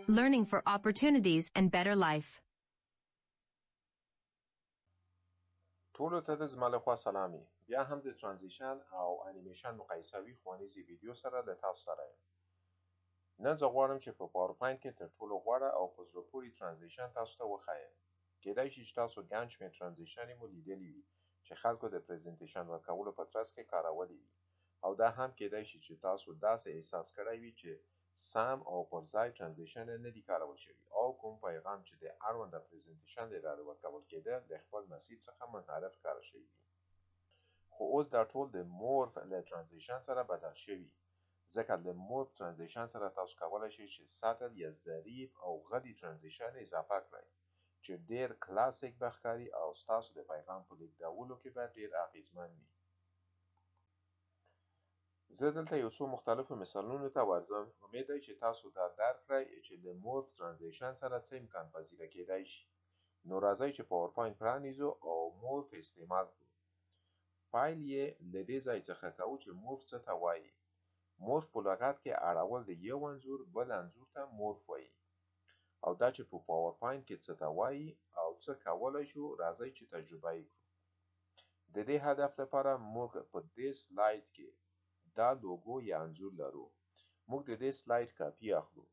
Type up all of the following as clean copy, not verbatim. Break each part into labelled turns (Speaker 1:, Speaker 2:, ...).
Speaker 1: Learning for opportunities and better life.
Speaker 2: ټولو ته د زما لخوا سلامي. بیا هم د ترانزیشن او انیمیشن مقایسوي ښوونیزې ویډیو سره له تاسو سره یم. نن زه غواړم چې په پاورپوینټ کې تر ټولو غوره او په زړه پورې ترانزیشن تاسو ته وښایم. کیدای شي چې تاسو ګڼ شمېر ترانزیشنې مو لیدلي وي چې خلکو د پریزنټیشن ورکولو په ترڅ کې کارولي وي، او دا هم کیدای شي چې تاسو داسې احساس کړی وي چې سم او پر ځای ترانزیشن نه دي کارول شوي، او کوم پیغام چې د اړونده پریزنټیشن له لارې ورکول کېده د خپل مسیر څخه منحرف ښکاره شوي وي. خو اوس دا ټول د مورف له ترانزیشن سره بدل شوي، ځکه د مورف ترانزیشن سره تاسو کولی شئ چې سټل یا ظریف او غلي ترانزیشن اضافه کړئ چې ډیر کلاسیک به ښکاري او ستاسو د پیغام په لیږدولو کې به ډیر اغیزمن وي. زه دلته یو څو مختلفو مثالونو ته ورځم. امید دی چې تاسو دا درک کړئ چې د مورف ترانزیشن سره څه امکان پذیره کیدای شي. نو راځئ چې پاورپوینټ پرانیزو او مورف استعمال کړو. پایل یې له دې ځای څخه کوو چې مورف څه ته وایي. مورف په لغت کې اړول د یو انځور بل انځور ته مورف وایي. او دا چې په پاورپوینټ کې څه ته وایي او څه کولی شو، راځئ چې تجربه یې کړو. د دې هدف لپاره موږ په دې سلاید کې دا لوګو یا انځور لرو. موږ د دې سلاید کاپي اخلو.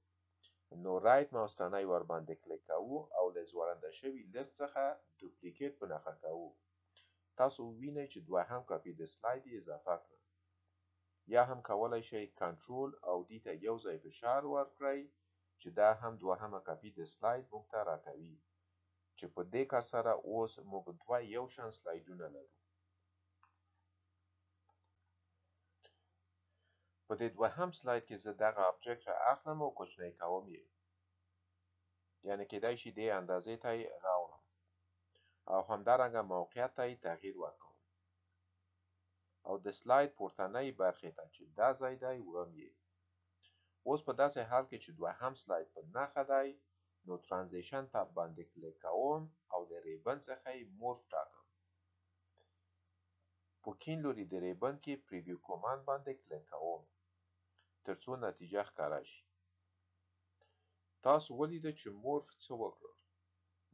Speaker 2: نو رایټ ماوس تڼۍ ورباندې کلیک کوو او له ځوړنده شوي لیست څخه دوپلیکیټ په نښه کوو. تاسو وینئ چې دوهم کاپي د سلاید یې اضافه کړه. یا هم کولی شئ کنټرول او ډي ته یو ځای فشار ورکړئ چې دا هم دوهمه کاپي د سلاید موږ ته راکوي، چې په دې کار سره اوس موږ دوه یو شان سلایډونه لرو. په دې دوهم سلاید کې زه دغه آبجکټ را اخلم او کوچنی کوم یې، یعنې کیدای شي دې اندازې ته یې راوړم او همدارنګه موقعیت ته یې تغییر ورکوم او د سلاید پورتنۍ برخې ته چې دا ځای دی وړم یې. اوس په داسې حال کې چې دوهم سلاید په نښه دی، نو ترانزیشن تاب باندې کلیک کوم او د ریبن څخه یې مورف ټاکم. په کیڼ لوري د ریبن کې پریویو کماند باندې کلیک کوم ترڅو نتیجه ښکاره شي. تاسو ولیده چې مورف څه وکړل.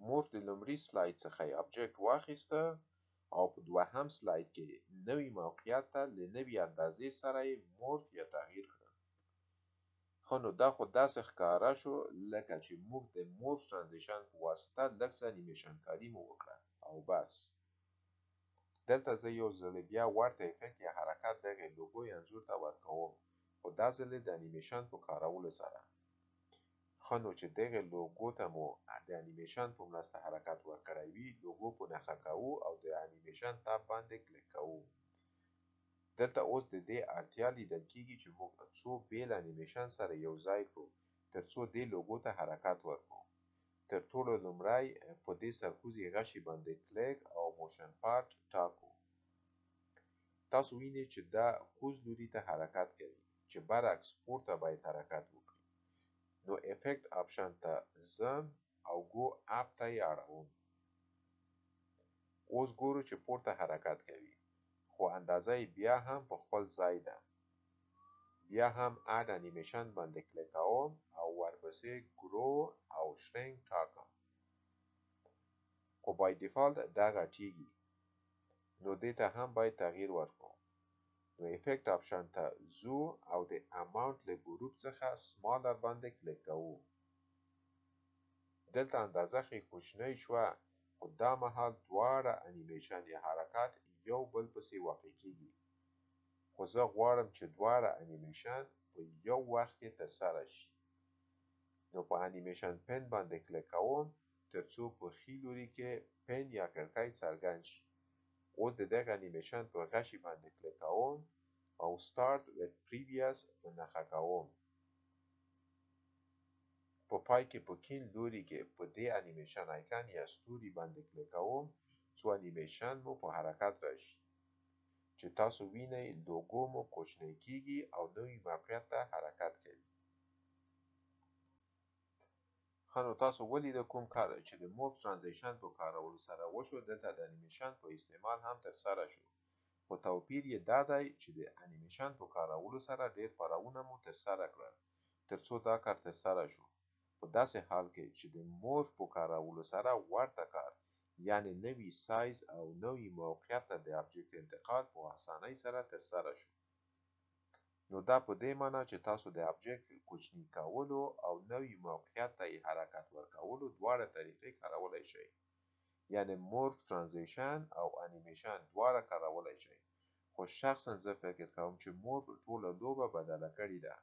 Speaker 2: مورف د لومړي سلاید څخه یې آبجکټ واخیسته او په دوهم سلاید کې نوي موقعیت ته له نوي اندازې سره یې مورف یا تغییر کړل. خو نو دا خو داسې ښکاره شو لکه چې موږ د مورف ترانزیشن په واسطه لږ څه انیمیشن کاري مو وکړه او بس. دلته زه یو ځل بیا ورته افکت یا حرکت دغې لوګو یا انځور ته ورکوم، خو دا ځل د انیمیشن په کارولو سره. ښه نو چې دغې لوګو ته مو د انیمیشن په مرسته حرکت ورکړی وي، لوګو په نښه کوو او د انیمیشن تاب باندې کلیک کوو. دلته اوس د دې اړتیا لیدل کېږي چې موږ څو بیل انیمیشن سره یو ځای کړو ترڅو دې لوګو ته حرکت ورکړو. تر ټولو لومړی په دې سرکوزي غشي باندې کلیک او موشن پارت ټاکو. تاسو وینئ چې دا کوز لوري ته حرکت کوي چې برعکس پورته باید حرکت وکړي. نو افکت آپشن ته ځم او گو اپ ته یې اړوم. اوس ګورو چې پورته حرکت کوي، خو اندازه یې بیا هم په خپل ځای ده. بیا هم اډ انیمیشن باندې کلیک کوم او ورپسې ګرو او شرینک ټاکم. خو بای ډیفالت دا غټیږي، نو دې ته هم باید تغییر ورکړو. نو افکت آپشن ته ځو او د اماونت له ګروپ څخه سمالر باندې کلیک کوو. دلته اندازه ښې کوچنۍ شوه، خو دا مهال دواړه انیمیشن یا حرکات یو بل پسې واقع کیږي. خو زه غواړم چې دواړه انیمیشن په یو وخت کې ترسره شي. نو په انیمیشن پن باندې کلیک کوم ترڅو په ښي لوري کې پن یا کړکۍ څرګند شي. اوس د دغه انیمیشن په غشي باندې کلیک کوم او start with previous په نښه کوم. په پای کې په کیڼ لوري کې په دې انیمیشن آیکن یا ستوري باندې کلیک کوم څو انیمیشن مو په حرکت راشي. چې تاسو وینئ لوګو مو کوچنی کیږي او نوي موقعیت ته حرکت کوي. ښه نو تاسو ولیده کوم کار چې د مورف ترانزیشن په کارولو سره وشو، دلته د انیمیشن په استعمال هم ترسره شو. خو توپیر یې دا دی چې د انیمیشن په کارولو سره ډیر پړاوونه مو ترسره کړل ترڅو دا کار ترسره شو، په داسې حال کې چې د مورف په کارولو سره ورته کار یعنی نوی سایز او نوی موقعیت ته د ابجکت انتقال په اسانۍ سره ترسره شو. نو دا په دې معنی چې تاسو د ابجکت کوچنی کولو او نوی موقعیت ته حرکت ورکولو دواړه طریقې کارولای شئ، یعنی مورف ترانزیشن او انیمیشن دواړه کارولای شئ. خو شخصا زه فکر کوم چې مورف ټوله لوبه بدله کړې ده،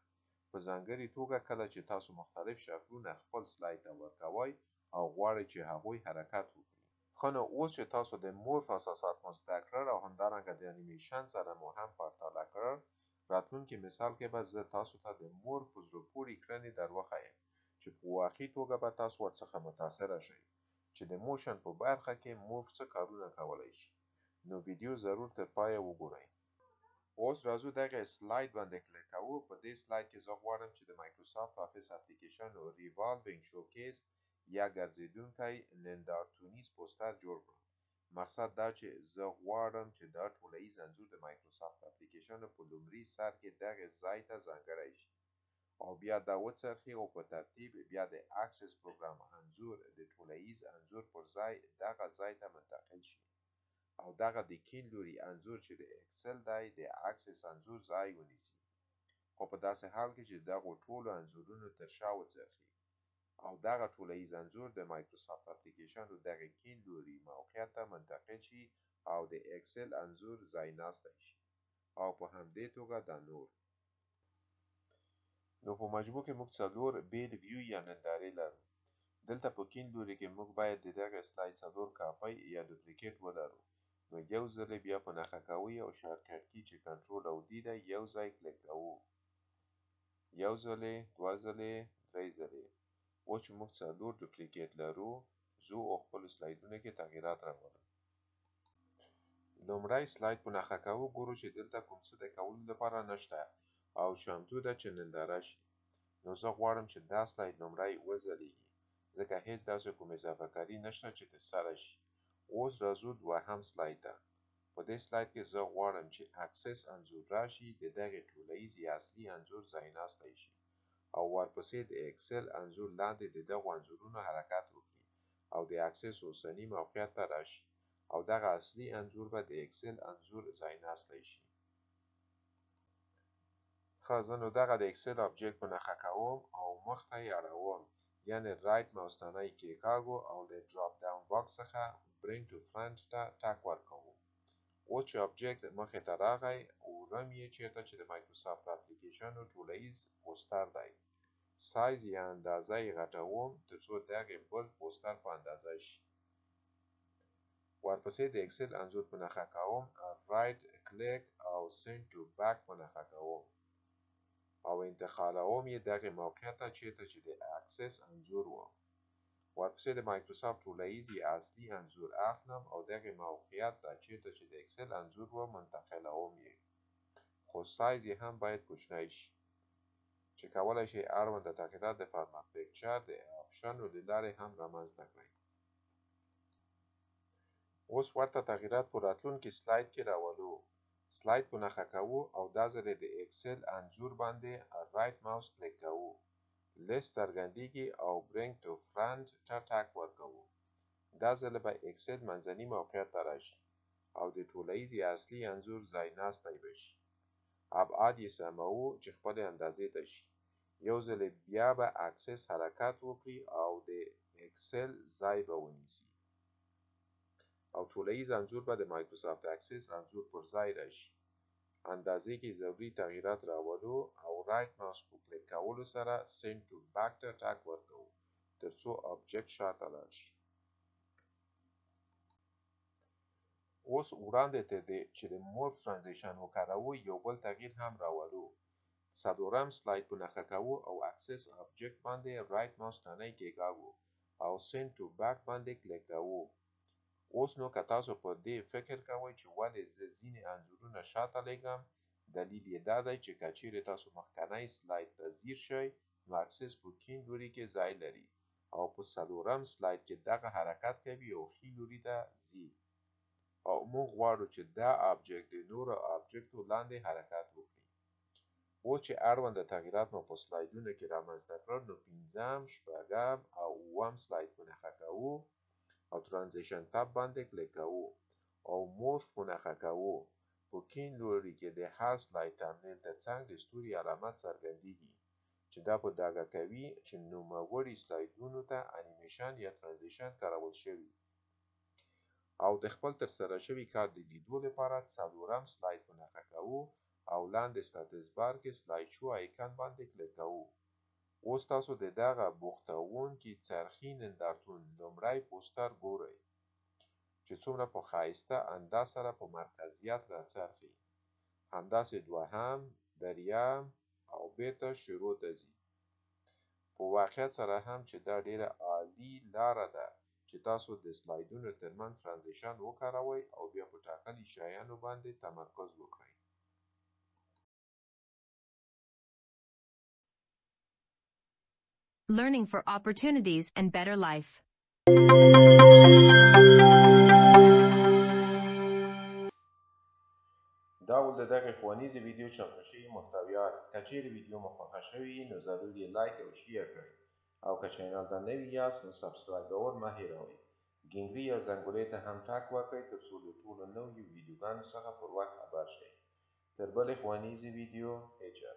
Speaker 2: په ځانګړې توګه کله چې تاسو مختلف شکلونه خپل سلاید ته ورکوئ او غواړئ چې هغوی حرکت وکړي. خو نو اوس چې تاسو د مورف اساسات مو زده کړل او همدارنګه د انیمیشن سره مو هم پرتله کړل، راتلونکي مثال کې به زه تاسو ته د مورف په زړه پورې کړنې در وښیم چې په واقعي توګه به تاسو ورڅخه متاثره شئ چې د موشن په برخه کې مورف څه کارونه کولی شي. نو ویډیو ضرور تر پایه وګورئ. اوس راځو دغه سلاید باندې کلیک کوو. په دې سلاید کې زه غواړم چې د مایکروسافت افیس اپلیکیشن او ریوالوینګ شوکیس یا ګرځېدونکی نندارتونیز پوسټر جوړ کړم. مقصد دا چې زه غواړم چې دا ټولیز انځور د مایکروسافت اپلیکیشن په لومړي سر کې دغه ځای ته ځانګړی شي او بیا دا وڅرخي او په ترتیب بیا د اکسس پروګرام انځور د ټولیز انځور پر ځای دغه ځای ته منتقل شي او دغه د کیڼ لوري انځور چې د اکسل دی د اکسس انځور ځای ونیسي، خو په داسې حال کې چې دغه ټولو انځورونو تر شا وڅرخي او دغه ټولیز انځور د مایکروسافت اپلیکیشن دغه کیڼ لوري موقعیت ته منتقل شي او د اکسل انځور ځای ناستی شي او په همدې توګه دا نور. نو په مجموع کې موږ څلور بیل ویو یا نندارې لرو. دلته په کیڼ لوري کې موږ باید د دغه سلاید څلور کاپي یا دوپلیکیټ ولرو. نو یو ځل بیا په نښه کوئ او شارټکټ کی چې کنټرول او دی ده یو ځای کلیک کوو، یو ځلې، دوه ځلې، درې ځلې. اوس چې موږ څلور دوپلیکیټ لرو، زه او خپلو سلایدونو کې تغییرات راولم. لومړی سلاید په نښه کوو، ګورو چې دلته کوم څه د کولو لپاره نشته او چمتو ده چې ننداره شي. نو زه غواړم چې دا سلاید لومړی وځلیږي ځکه هیڅ داسې کوم اضافه کاري نشته چې ترسره شي. اوس راځو دوهم سلاید ته. په دې سلاید کې زه غواړم چې اکسس انځور راشي د دغه ټولیز یا اصلي انځور ځای ناستی شي او ورپسې د اکسل انځور لاندې د دغو انځورونو حرکت وکړي او د اکسس اوسني موقعیت ته راشي او دغه اصلي انځور به د اکسل انځور ځای ناستی شي. ښه، زه نو دغه د اکسل ابجکت په نښه کوم او مخ ته یې اړوم، یعنی رایټ ماوس تڼۍ یې کېکاږو او له ډراپ ډاون باکس څخه برینګ ټو فرنټ ته ټک ورکوو. اوس چې ابجکت مخې ته راغی، ورم یې چیرته چې د مایکروسافت اپلیکیشن ټولیز پوسټر دی. سایز یا اندازه یې غټوم ترڅو دغه بل پوسټر په اندازه شي. ورپسې د اکسل انځور په نښه کوم، رایټ کلیک او سینډ ټو بیک په نښه کوم او انتقالوم یې دغه موقعیت ته چیرته چې د اکسس انځور و. ورپسې د مایکروسافت ټولیز یا اصلي انځور اخلم او دغه موقعیت ته چیرته چې د اکسل انځور و منتقلوم یې، خو سایز یې هم باید کوچنی شي چې کولی شئ اړونده تغییرات د فارمټ پیکچر د آپشنو له لارې هم رامنځته کړئ. اوس ورته تغییرات په راتلونکي سلاید کې راولو. سلاید په نښه کوو او دا ځل د اکسل انځور باندې رایټ ماوس کلیک کوو، لیست څرګندیږي او برینګ ټو فرنټ ته ټک ورکوو. دا ځل به اکسل منځني موقعیت ته راشي او د ټولیز یا اصلي انځور ځای ناستی به شي. ابعاد یې سموو چې خپلې اندازې ته شي. یو ځل بیا به اکسس حرکت وکړي او د اکسل ځای به ونیسي او ټولیز انځور به د مایکروسافت اکسس انځور پر ځای راشي. اندازې کې ضروري تغییرات راولو او رایټ ماوس په کلیک کولو سره سینډ ټو بیک ته ټک ورکوو ترڅو ابجکت شاته لاړ شي. اوس وړاندې تر دې چې د مورف ترانزیشن وکاروو، یو بل تغییر هم راولو. څلورم سلاید په نښه کوو او اکسس ابجکت باندې رایټ ماوس تڼۍ کېکاږو او سینډ ټو بیک باندې کلیک کوو. اوس نو که تاسو په دې فکر کوئ چې ولې زه ځینې انځورونه شاته لیږم، دلیل یې دا دی چې که چیرې تاسو مخکنی سلاید ته ځیر شئ نو اکسس په کیڼ لوري کې ځای لري او په څلورم سلاید کې دغه حرکت کوي او ښي لوري ته ځي. او موږ غواړو چې دا آبجکت د نورو آبجکتو لاندې حرکت وکړي. اوس چې اړونده تغییرات مو په سلایډونو کې رامنځته کړل، نو 5م، 6م او 7م سلاید منحه کوو او ترانزیشن تاب باندې کلیک کوو او مورف منحه کوو. په کیڼ لوري کې د هر سلاید تمنیل ترڅنګ د ستوري علامت څرګندیږي چې دا په ډاګه کوي چې نوموړي سلایډونو ته انیمیشن یا ترانزیشن کارول شوي. او د خپل ترسره شوي کار د لیدو لپاره 4م سلاید منحه کوو او لاندې سټاتس بار کې سلاید شو آیکن باندې کلیک کوو. اوس تاسو د دغه بوختوونکي څرخي نندارتون لومړی پوسټر ګورئ چې څومره په ښایسته انداز سره په مرکزیت راڅرخي. همداسې 2م، 3م او بیرته شروع ته ځي. په واقعیت سره هم چې دا ډیره عالي لاره ده چې تاسو د سلایډونو ترمنځ ترانزیشن وکاروئ او بیا په ټاکلي شیانو باندې تمرکز وکړئ.
Speaker 1: Learning for opportunities and better life.
Speaker 2: دا ول د دغه ښوونیزې ویډیو چمتو شوي محتویات. که چیرې ویډیو مو خوښه شوې نو ضرور یې لایک او شیر کړئ او که چینل ته نوي یاست نو سبسکرایبول مه هیروئ. ګنګري یا زنګولې ته هم ټک وکړئ ترڅو له ټولو نویو ویډیوګانو څخه پر وخت خبر شئ. تر بلې ښوونیزې ویډیو هیچا